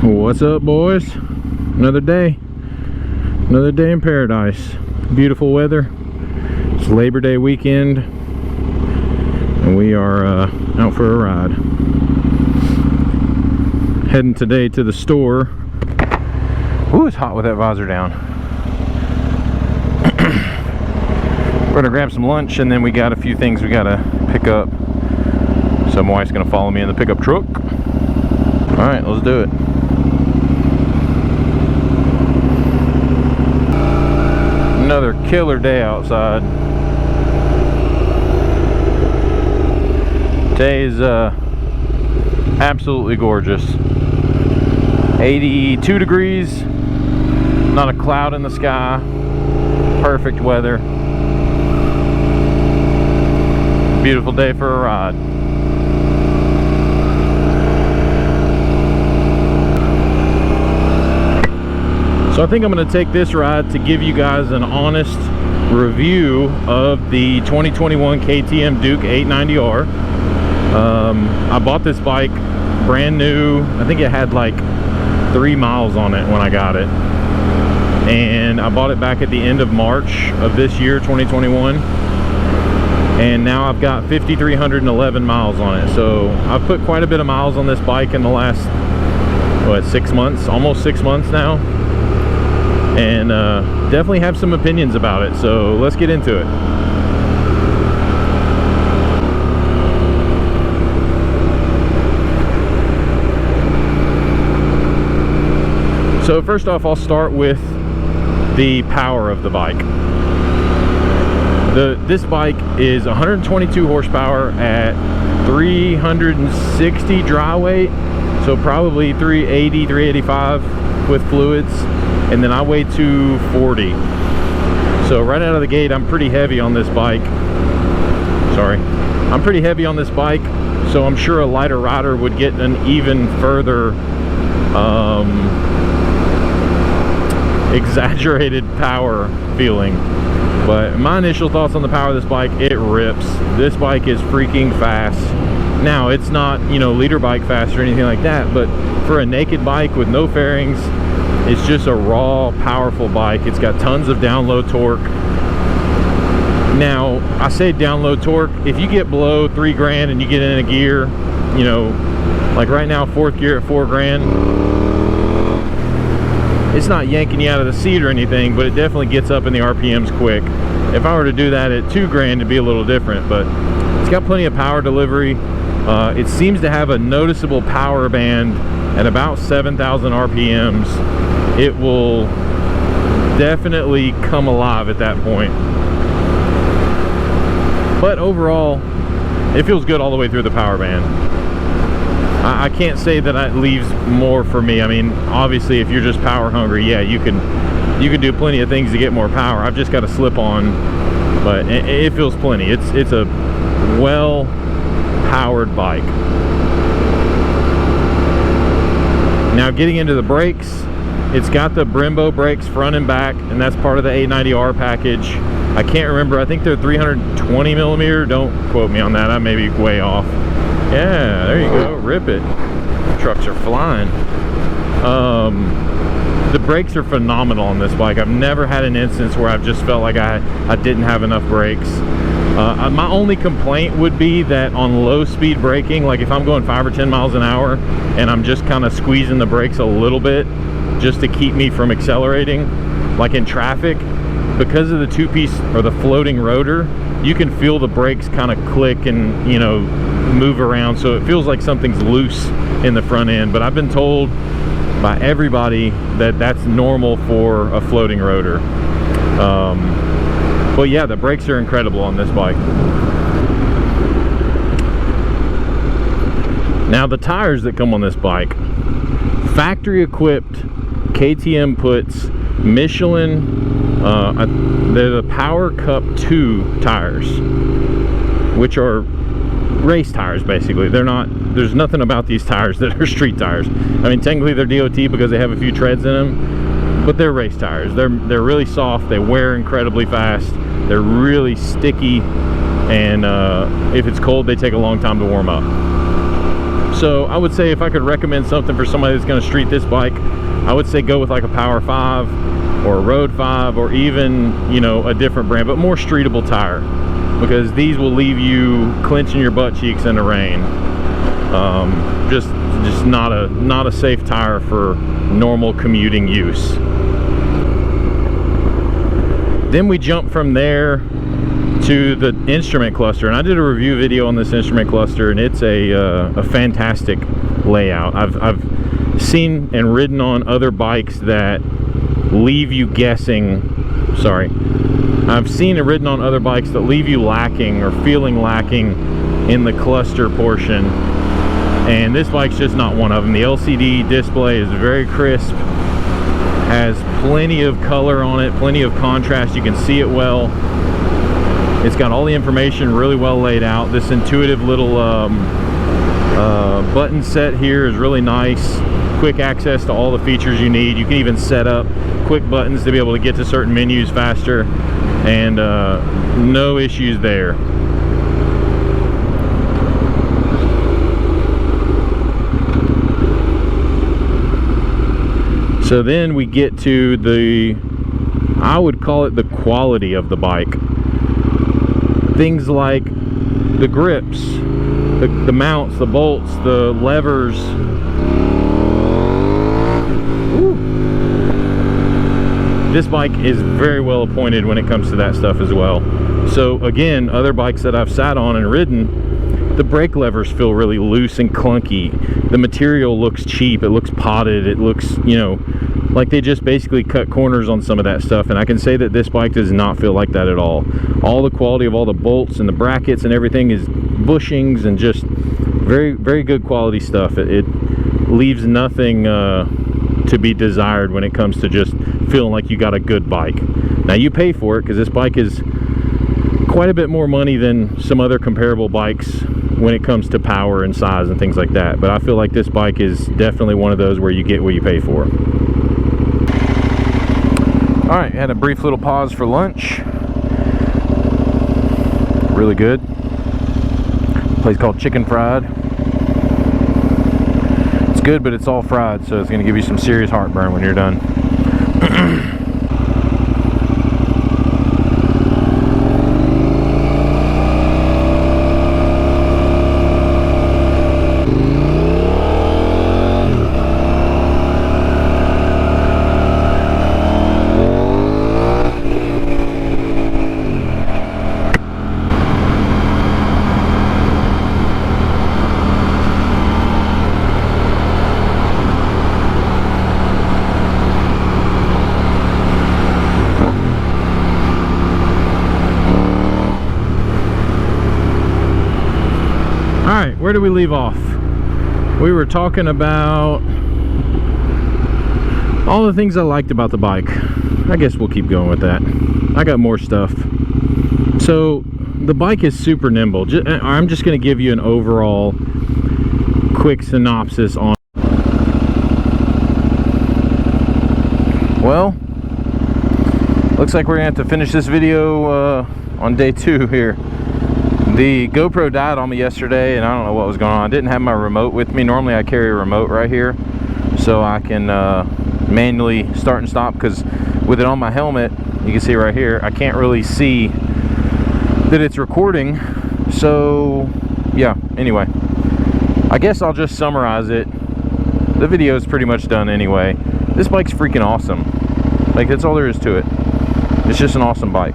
What's up, boys? Another day in paradise. Beautiful weather. It's Labor Day weekend and we are out for a ride. Heading today to the store. Ooh, it's hot with that visor down. We're gonna grab some lunch and then we got a few things we gotta pick up. So my wife's gonna follow me in the pickup truck. All right, let's do it. Another killer day outside. Today is absolutely gorgeous. 82 degrees, not a cloud in the sky, perfect weather. Beautiful day for a ride. So I think I'm going to take this ride to give you guys an honest review of the 2021 KTM Duke 890R. I bought this bike brand new. I think it had like 3 miles on it when I got it. And I bought it back at the end of March of this year, 2021. And now I've got 5,311 miles on it. So I've put quite a bit of miles on this bike in the last, what, 6 months? Almost 6 months now. And definitely have some opinions about it, so let's get into it. So first off, I'll start with the power of the bike. This bike is 122 horsepower at 360 dry weight, so probably 380, 385 with fluids. And then I weigh 240. So right out of the gate, I'm pretty heavy on this bike. Sorry. I'm pretty heavy on this bike, so I'm sure a lighter rider would get an even further exaggerated power feeling. But my initial thoughts on the power of this bike, it rips. This bike is freaking fast. Now, it's not, you know, leader bike fast or anything like that, but for a naked bike with no fairings, it's just a raw, powerful bike. It's got tons of down low torque. Now, I say down low torque, if you get below 3 grand and you get in a gear, you know, like right now, 4th gear at 4 grand, it's not yanking you out of the seat or anything, but it definitely gets up in the RPMs quick. If I were to do that at 2 grand, it'd be a little different, but it's got plenty of power delivery. It seems to have a noticeable power band at about 7,000 RPMs. It will definitely come alive at that point. But overall, it feels good all the way through the power band. I can't say that it leaves more for me. I mean, obviously, if you're just power hungry, yeah, you can do plenty of things to get more power. I've just got a slip on, but it feels plenty. It's a well powered bike. Now, getting into the brakes, it's got the Brembo brakes front and back, and that's part of the 890R package. I can't remember, I think they're 320 millimeter. Don't quote me on that, I may be way off. Yeah, there you go, rip it. Trucks are flying. The brakes are phenomenal on this bike. I've never had an instance where I've just felt like I didn't have enough brakes. My only complaint would be that on low speed braking, like if I'm going 5 or 10 miles an hour and I'm just kind of squeezing the brakes a little bit just to keep me from accelerating, like in traffic, because of the 2-piece or the floating rotor, you can feel the brakes kind of click and, you know, move around, so it feels like something's loose in the front end. But I've been told by everybody that that's normal for a floating rotor. But yeah, the brakes are incredible on this bike. Now, the tires that come on this bike, factory equipped, KTM puts Michelin, they're the Power Cup 2 tires, which are race tires basically. They're not, there's nothing about these tires that are street tires. I mean, technically they're DOT because they have a few treads in them, but they're race tires. They're really soft, they wear incredibly fast, they're really sticky, and if it's cold they take a long time to warm up. So I would say if I could recommend something for somebody that's going to street this bike, I would say go with like a Power 5 or a Road 5, or even, you know, a different brand, but more streetable tire, because these will leave you clenching your butt cheeks in the rain. Just not a safe tire for normal commuting use. Then we jump from there to the instrument cluster, and I did a review video on this instrument cluster, and it's a fantastic layout. I've seen and ridden on other bikes that leave you guessing. I've seen and ridden on other bikes that leave you lacking or feeling lacking in the cluster portion, and this bike's just not one of them. The LCD display is very crisp, has plenty of color on it, plenty of contrast, you can see it well. It's got all the information really well laid out. This intuitive little button set here is really nice. Quick access to all the features you need. You can even set up quick buttons to be able to get to certain menus faster, and no issues there. So then we get to the, I would call it the quality of the bike. Things like the grips, the mounts, the bolts, the levers. Ooh. This bike is very well appointed when it comes to that stuff as well. So again, other bikes that I've sat on and ridden, the brake levers feel really loose and clunky. The material looks cheap, it looks potted, it looks, you know, like they just basically cut corners on some of that stuff, and I can say that this bike does not feel like that at all. All the quality of all the bolts and the brackets and everything is bushings and just very, very good quality stuff. It leaves nothing to be desired when it comes to just feeling like you got a good bike. Now you pay for it, because this bike is quite a bit more money than some other comparable bikes when it comes to power and size and things like that, but I feel like this bike is definitely one of those where you get what you pay for. All right, had a brief little pause for lunch. Really good. Place called Chicken Fried. It's good, but it's all fried, so it's gonna give you some serious heartburn when you're done. Where did we leave off? We were talking about all the things I liked about the bike. I guess we'll keep going with that. I got more stuff. So the bike is super nimble. I'm just going to give you an overall quick synopsis on. Well, looks like we're gonna have to finish this video on day 2 here. The GoPro died on me yesterday, and I don't know what was going on. I didn't have my remote with me. Normally I carry a remote right here so I can manually start and stop, because with it on my helmet, you can see right here, I can't really see that it's recording. So yeah, anyway, I guess I'll just summarize it. The video is pretty much done anyway. This bike's freaking awesome. Like, that's all there is to it. It's just an awesome bike.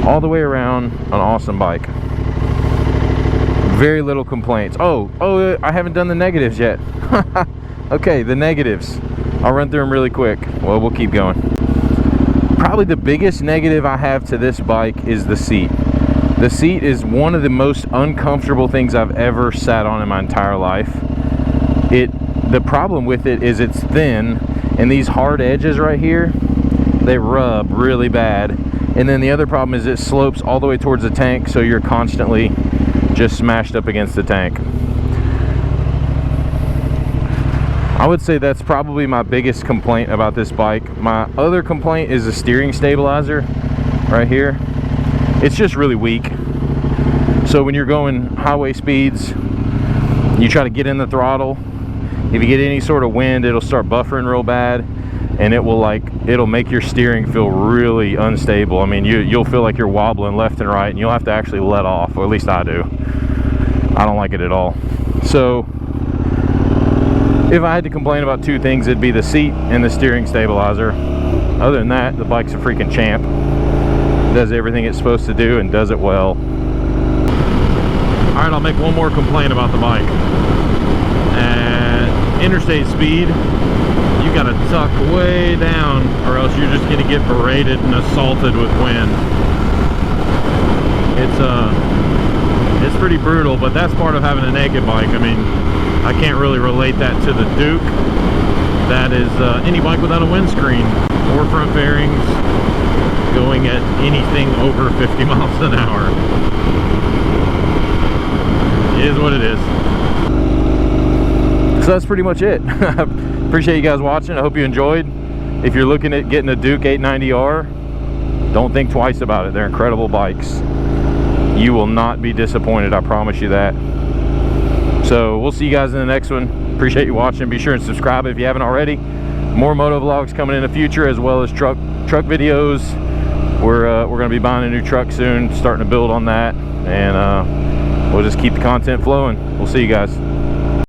All the way around, an awesome bike. Very little complaints. Oh, I haven't done the negatives yet. Okay, the negatives. I'll run through them really quick. Well, we'll keep going. Probably the biggest negative I have to this bike is the seat. The seat is one of the most uncomfortable things I've ever sat on in my entire life. The problem with it is it's thin, and these hard edges right here, they rub really bad. And then the other problem is it slopes all the way towards the tank, so you're constantly just smashed up against the tank. I would say that's probably my biggest complaint about this bike. My other complaint is the steering stabilizer right here. It's just really weak. So when you're going highway speeds, You try to get in the throttle, if you get any sort of wind, it'll start buffering real bad, and it'll make your steering feel really unstable. I mean, you'll feel like you're wobbling left and right, and you'll have to actually let off, or at least I do. I don't like it at all. So if I had to complain about two things, it'd be the seat and the steering stabilizer. Other than that, the bike's a freaking champ. It does everything it's supposed to do and does it well. All right, I'll make one more complaint about the bike. At interstate speed, you gotta tuck way down, or else you're just gonna get berated and assaulted with wind. It's pretty brutal, but that's part of having a naked bike. I mean, I can't really relate that to the Duke. That is any bike without a windscreen or front fairings going at anything over 50 miles an hour. It is what it is. So that's pretty much it. Appreciate you guys watching. I hope you enjoyed. If you're looking at getting a Duke 890R, don't think twice about it. They're incredible bikes. You will not be disappointed, I promise you that. So we'll see you guys in the next one. Appreciate you watching. Be sure and subscribe if you haven't already. More moto vlogs coming in the future, as well as truck videos. We're going to be buying a new truck soon, starting to build on that, and we'll just keep the content flowing. We'll see you guys.